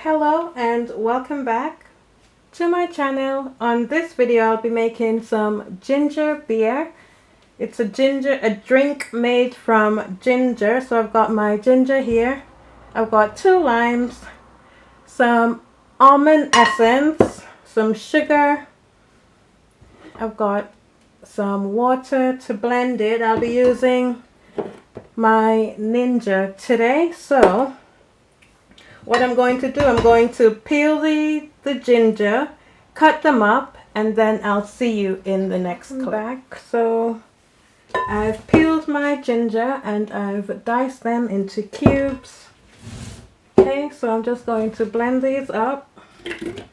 Hello and welcome back to my channel. On this video I'll be making some ginger beer. It's a drink made from ginger. So I've got my ginger here. I've got 2 limes, some almond essence, some sugar. I've got some water to blend it. I'll be using my Ninja today. So what I'm going to do, I'm going to peel the ginger, cut them up, and then I'll see you in the next clip. So I've peeled my ginger and I've diced them into cubes. Okay, so I'm just going to blend these up. I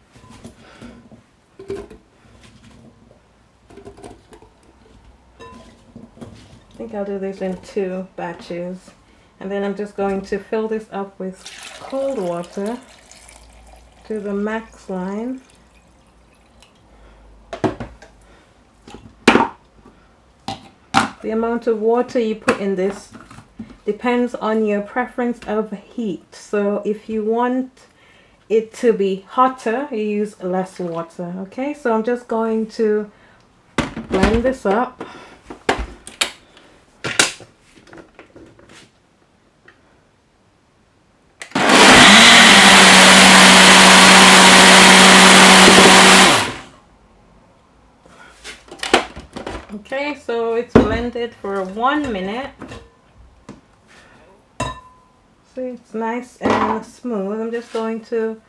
think I'll do this in 2 batches. And then I'm just going to fill this up with cold water to the max line. The amount of water you put in this depends on your preference of heat. So if you want it to be hotter, you use less water. Okay, so I'm just going to blend this up. Okay, so it's blended for 1 minute. See, it's nice and smooth. I'm just going to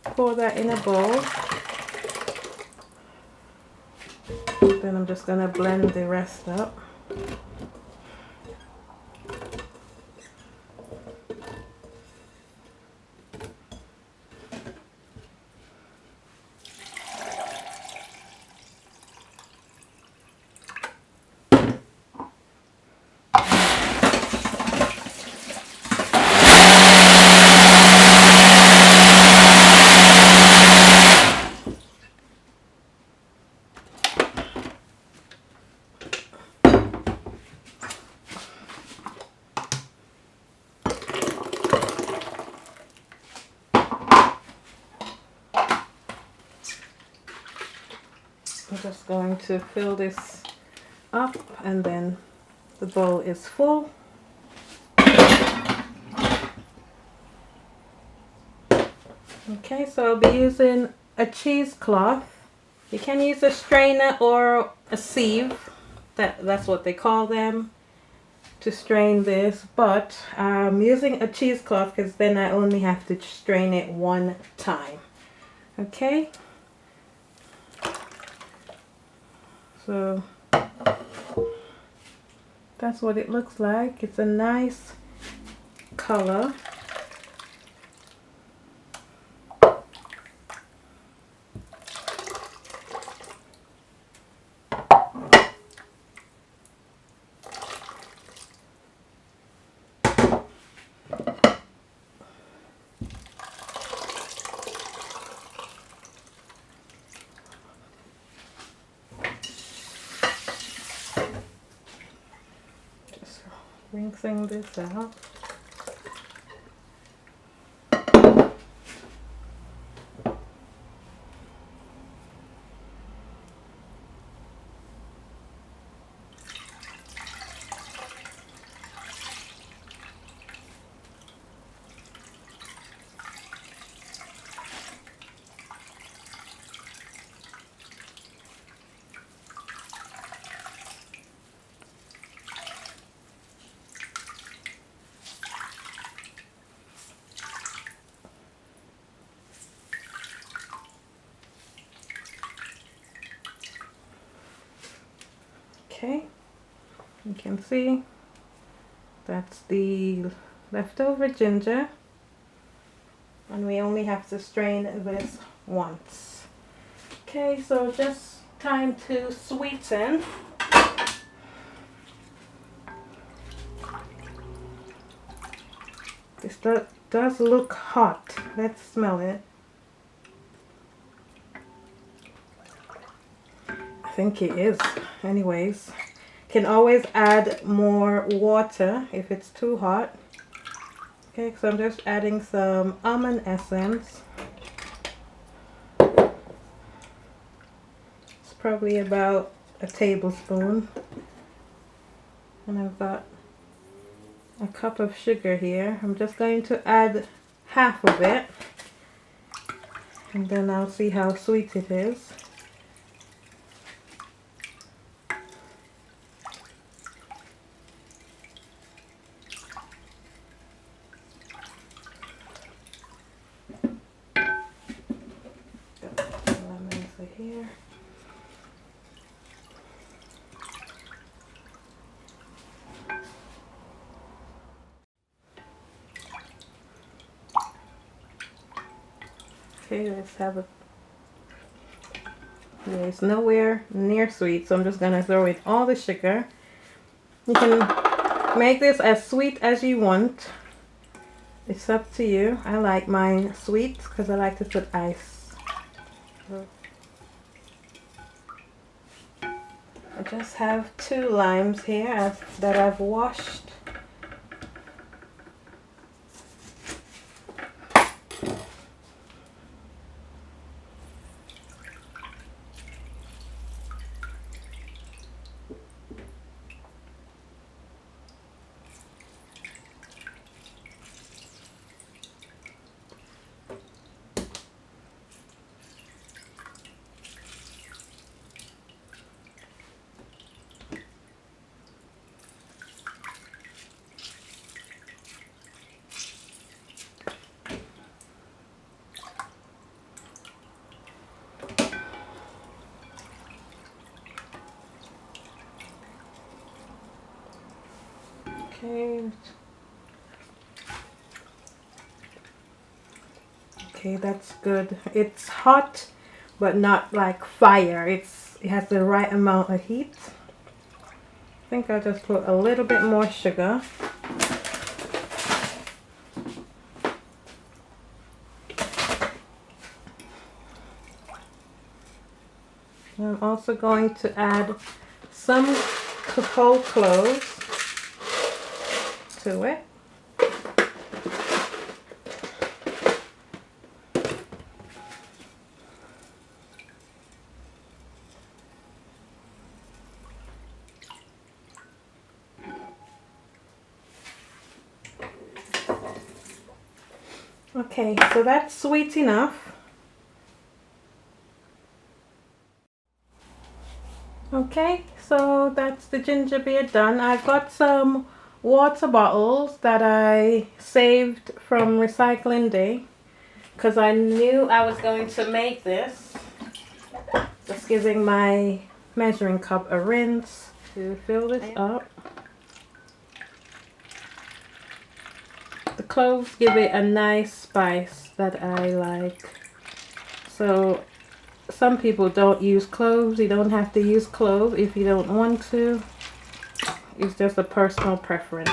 pour that in a bowl. Then I'm just going to blend the rest up. I'm just going to fill this up and then the bowl is full. Okay, so I'll be using a cheesecloth. You can use a strainer or a sieve. That's what they call them to strain this, but I'm using a cheesecloth because then I only have to strain it 1 time. Okay. So that's what it looks like. It's a nice color. Rinsing this out. Okay, you can see that's the leftover ginger, and we only have to strain this once. Okay, so just time to sweeten. This does look hot. Let's smell it. I think it is. Anyways, can always add more water if it's too hot. Okay, so I'm just adding some almond essence. It's probably about a tablespoon. And I've got a cup of sugar here. I'm just going to add half of it, and then I'll see how sweet it is. Got some lemons here. Okay, let's have a... Yeah, it's nowhere near sweet, so I'm just gonna throw in all the sugar. You can make this as sweet as you want. It's up to you. I like mine sweet because I like to put ice. I just have 2 limes here that I've washed. Okay, that's good. It's hot, but not like fire. It has the right amount of heat. I think I'll just put a little bit more sugar. I'm also going to add some whole cloves to it. Okay, so that's sweet enough. Okay, so that's the ginger beer done. I've got some water bottles that I saved from recycling day because I knew I was going to make this. Just giving my measuring cup a rinse to fill this up. The cloves give it a nice spice that I like. So some people don't use cloves. You don't have to use cloves if you don't want to. It's just a personal preference.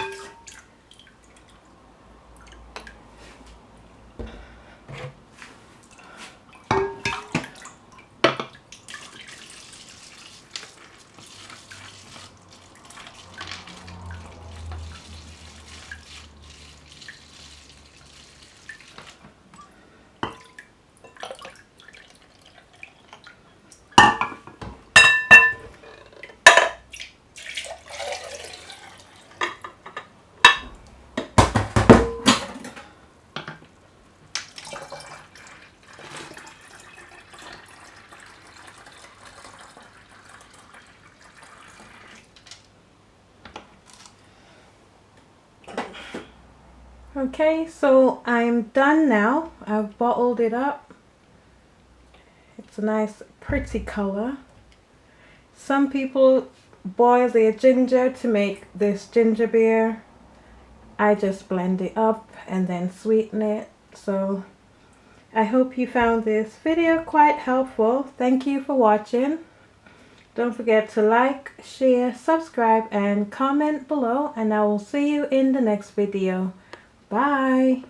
Okay, so I'm done now. I've bottled it up. It's a nice pretty color. Some people boil their ginger to make this ginger beer. I just blend it up and then sweeten it. So I hope you found this video quite helpful. Thank you for watching. Don't forget to like, share, subscribe and comment below, and I will see you in the next video. Bye.